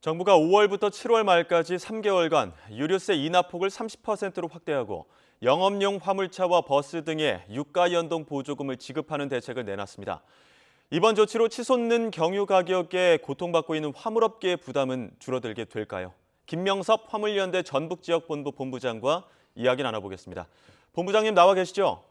정부가 5월부터 7월 말까지 3개월간 유류세 인하폭을 30%로 확대하고 영업용 화물차와 버스 등에 유가 연동 보조금을 지급하는 대책을 내놨습니다. 이번 조치로 치솟는 경유 가격에 고통받고 있는 화물업계의 부담은 줄어들게 될까요? 김명섭 화물연대 전북지역본부 본부장과 이야기 나눠보겠습니다. 본부장님 나와 계시죠?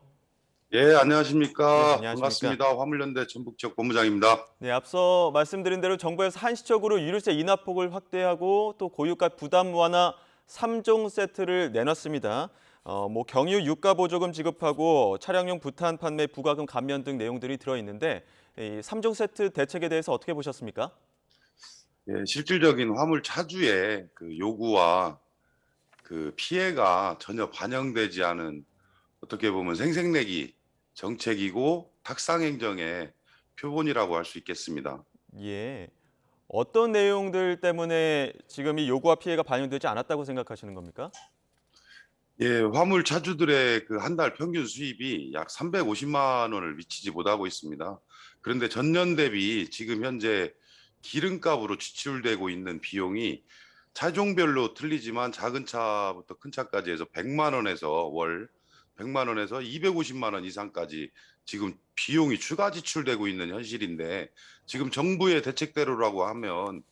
예, 네, 안녕하십니까. 안녕하십니까? 반갑습니다. 화물연대 전북지역 본부장입니다. 네, 앞서 말씀드린 대로 정부에서 한시적으로 유류세 인하폭을 확대하고 또 고유가 부담 완화 3종 세트를 내놨습니다. 경유 유가 보조금 지급하고 차량용 부탄 판매 부과금 감면 등 내용들이 들어있는데 이 3종 세트 대책에 대해서 어떻게 보셨습니까? 예, 실질적인 화물 차주의 그 요구와 그 피해가 전혀 반영되지 않은 어떻게 보면 생색내기 정책이고 탁상 행정의 표본이라고 할 수 있겠습니다. 예. 어떤 내용들 때문에 지금 이 요구와 피해가 반영되지 않았다고 생각하시는 겁니까? 예, 화물 차주들의 그 한 달 평균 수입이 약 350만 원을 미치지 못하고 있습니다. 그런데 전년 대비 지금 현재 기름값으로 지출되고 있는 비용이 차종별로 틀리지만 작은 차부터 큰 차까지 해서 100만 원에서 월 100만 원에서 250만 원 이상까지 지금 비용이 추가 지출되고 있는 현실인데, 지금 정부의 대책대로라고 하면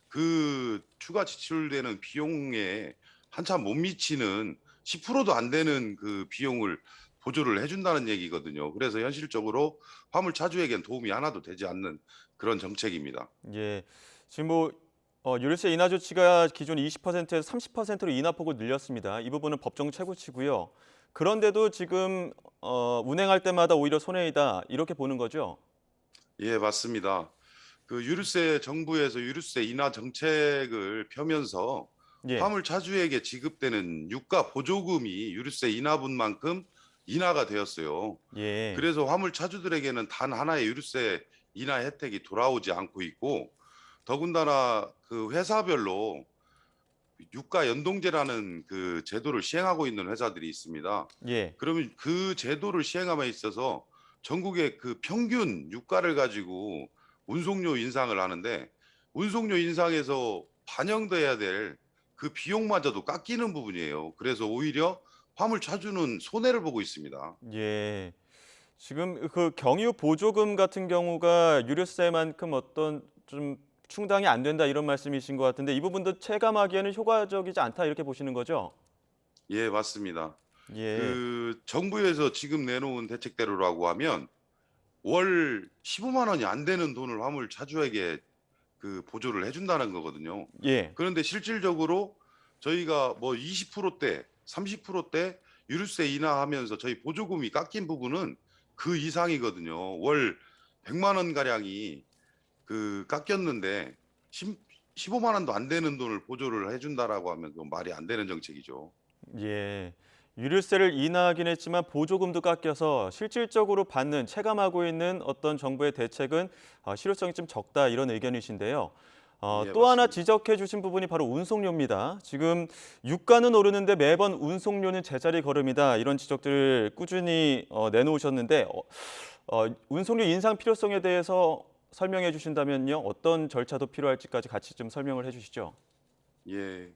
그 추가 지출되는 비용에 한참 못 미치는 10%도 안 되는 그 비용을 보조를 해준다는 얘기거든요. 그래서 현실적으로 화물 차주에겐 도움이 하나도 되지 않는 그런 정책입니다. 예. 지금 유류세 인하 조치가 기존 20%에서 30%로 인하폭을 늘렸습니다. 이 부분은 법정 최고치고요. 그런데도 지금 운행할 때마다 오히려 손해이다 이렇게 보는 거죠? 예, 맞습니다. 그 유류세 정부에서 유류세 인하 정책을 펴면서 예. 화물 차주에게 지급되는 유가 보조금이 유류세 인하분만큼 인하가 되었어요. 예. 그래서 화물 차주들에게는 단 하나의 유류세 인하 혜택이 돌아오지 않고 있고, 더군다나 그 회사별로 유가 연동제라는 그 제도를 시행하고 있는 회사들이 있습니다. 예. 그러면 그 제도를 시행함에 있어서 전국의 그 평균 유가를 가지고 운송료 인상을 하는데, 운송료 인상에서 반영돼야 될 그 비용마저도 깎이는 부분이에요. 그래서 오히려 화물 차주는 손해를 보고 있습니다. 예. 지금 그 경유 보조금 같은 경우가 유류세만큼 어떤 좀 충당이 안 된다 이런 말씀이신 것 같은데 이 부분도 체감하기에는 효과적이지 않다 이렇게 보시는 거죠? 예, 맞습니다. 예. 그 정부에서 지금 내놓은 대책대로라고 하면 월 15만 원이 안 되는 돈을 화물 차주에게 그 보조를 해 준다는 거거든요. 예. 그런데 실질적으로 저희가 뭐 20%대, 30%대 유류세 인하하면서 저희 보조금이 깎인 부분은 그 이상이거든요. 월 100만 원 가량이 그 깎였는데 십 15만 원도 안 되는 돈을 보조를 해 준다라고 하면 그건 말이 안 되는 정책이죠. 예. 유류세를 인하하긴 했지만 보조금도 깎여서 실질적으로 받는 체감하고 있는 어떤 정부의 대책은 실효성이 좀 적다 이런 의견이신데요. 예, 또 하나 맞습니다. 지적해 주신 부분이 바로 운송료입니다. 지금 유가는 오르는데 매번 운송료는 제자리 걸음이다 이런 지적들을 꾸준히 내놓으셨는데 운송료 인상 필요성에 대해서 설명해 주신다면요. 어떤 절차도 필요할지까지 같이 좀 설명을 해 주시죠. 예.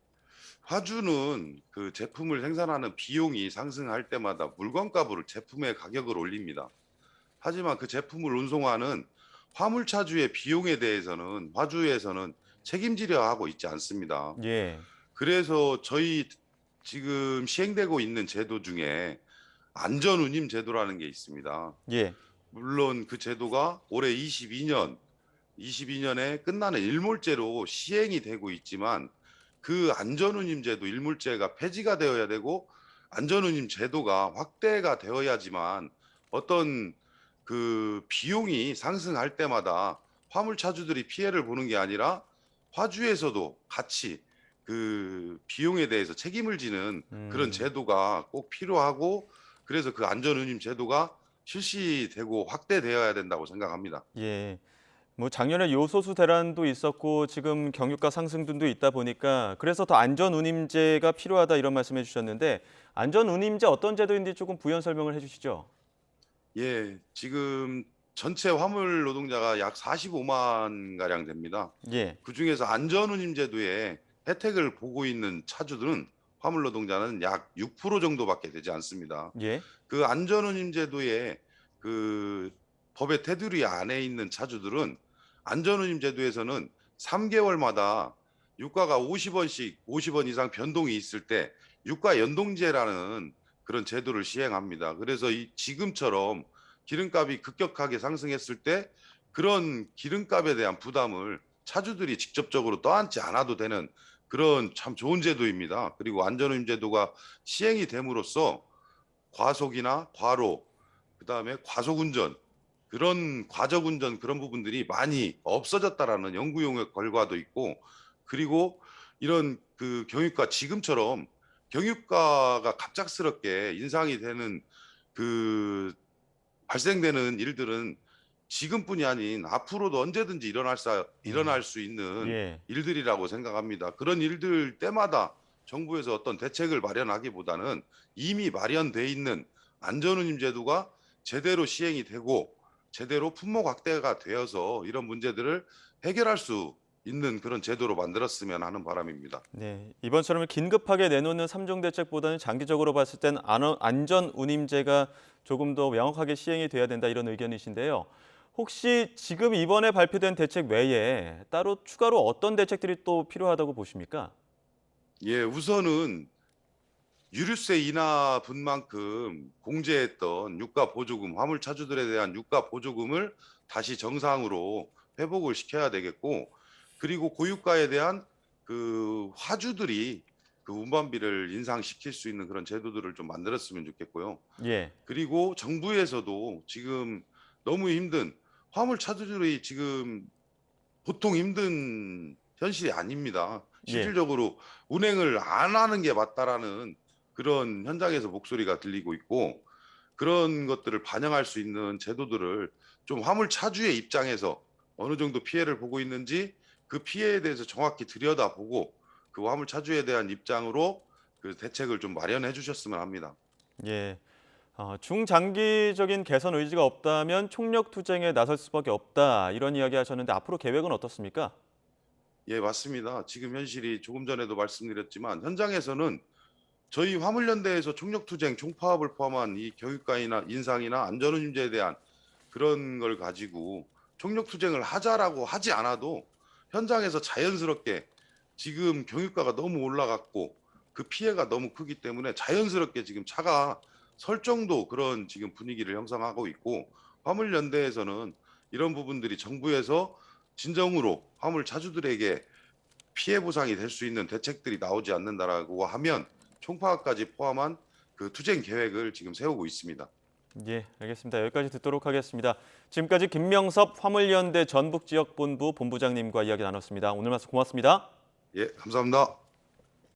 화주는 그 제품을 생산하는 비용이 상승할 때마다 물건값으로 제품의 가격을 올립니다. 하지만 그 제품을 운송하는 화물차주의 비용에 대해서는 화주에서는 책임지려 하고 있지 않습니다. 예. 그래서 저희 지금 시행되고 있는 제도 중에 안전운임 제도라는 게 있습니다. 예. 물론 그 제도가 올해 22년에 끝나는 일몰제로 시행이 되고 있지만, 그 안전운임 제도 일몰제가 폐지가 되어야 되고 안전운임 제도가 확대가 되어야지만 어떤 그 비용이 상승할 때마다 화물차주들이 피해를 보는 게 아니라 화주에서도 같이 그 비용에 대해서 책임을 지는 그런 음. 제도가 꼭 필요하고, 그래서 그 안전운임 제도가 실시되고 확대되어야 된다고 생각합니다. 예. 뭐 작년에 요소수 대란도 있었고 지금 경유가 상승 등도 있다 보니까 그래서 더 안전 운임제가 필요하다 이런 말씀해 주셨는데 안전 운임제 어떤 제도인지 조금 부연 설명을 해 주시죠. 예. 지금 전체 화물 노동자가 약 45만 가량 됩니다. 예, 그중에서 안전운임제도에 혜택을 보고 있는 차주들은 화물 노동자는 약 6% 정도밖에 되지 않습니다. 예, 그 안전운임제도에 그 법의 테두리 안에 있는 차주들은 안전운임제도에서는 3개월마다 유가가 50원씩 50원 이상 변동이 있을 때 유가 연동제라는 그런 제도를 시행합니다. 그래서 이 지금처럼 기름값이 급격하게 상승했을 때 그런 기름값에 대한 부담을 차주들이 직접적으로 떠안지 않아도 되는 그런 참 좋은 제도입니다. 그리고 안전운임제도가 시행이 됨으로써 과속이나 과로, 그다음에 과속운전, 그런 과적운전 그런 부분들이 많이 없어졌다라는 연구 결과도 있고, 그리고 이런 그 경유가 지금처럼 경유가가 갑작스럽게 인상이 되는 그 발생되는 일들은 지금뿐이 아닌 앞으로도 언제든지 일어날 수 있는 예. 일들이라고 생각합니다. 그런 일들 때마다 정부에서 어떤 대책을 마련하기보다는 이미 마련돼 있는 안전운임 제도가 제대로 시행이 되고 제대로 품목 확대가 되어서 이런 문제들을 해결할 수 있는 그런 제도로 만들었으면 하는 바람입니다. 네, 이번처럼 긴급하게 내놓는 3종 대책보다는 장기적으로 봤을 땐 안전 운임제가 조금 더 명확하게 시행이 돼야 된다 이런 의견이신데요. 혹시 지금 이번에 발표된 대책 외에 따로 추가로 어떤 대책들이 또 필요하다고 보십니까? 예, 우선은 유류세 인하분만큼 공제했던 유가 보조금, 화물 차주들에 대한 유가 보조금을 다시 정상으로 회복을 시켜야 되겠고, 그리고 고유가에 대한 그 화주들이 그 운반비를 인상시킬 수 있는 그런 제도들을 좀 만들었으면 좋겠고요. 예, 그리고 정부에서도 지금 너무 힘든 화물 차주들이 지금 보통 힘든 현실이 아닙니다. 예, 실질적으로 운행을 안 하는 게 맞다라는 그런 현장에서 목소리가 들리고 있고, 그런 것들을 반영할 수 있는 제도들을 좀 화물 차주의 입장에서 어느 정도 피해를 보고 있는지 그 피해에 대해서 정확히 들여다보고 그 화물 차주에 대한 입장으로 그 대책을 좀 마련해 주셨으면 합니다. 예. 중장기적인 개선 의지가 없다면 총력 투쟁에 나설 수밖에 없다 이런 이야기 하셨는데 앞으로 계획은 어떻습니까? 예, 맞습니다. 지금 현실이 조금 전에도 말씀드렸지만 현장에서는 저희 화물연대에서 총력투쟁, 총파업을 포함한 이 경유가이나 인상이나 안전운임제에 대한 그런 걸 가지고 총력투쟁을 하자라고 하지 않아도 현장에서 자연스럽게 지금 경유가가 너무 올라갔고 그 피해가 너무 크기 때문에 자연스럽게 지금 차가 설 정도 그런 지금 분위기를 형성하고 있고, 화물연대에서는 이런 부분들이 정부에서 진정으로 화물 차주들에게 피해 보상이 될 수 있는 대책들이 나오지 않는다라고 하면 총파업까지 포함한 그 투쟁 계획을 지금 세우고 있습니다. 예, 알겠습니다. 여기까지 듣도록 하겠습니다. 지금까지 김명섭 화물연대 전북지역본부 본부장님과 이야기 나눴습니다. 오늘 말씀 고맙습니다. 예, 감사합니다.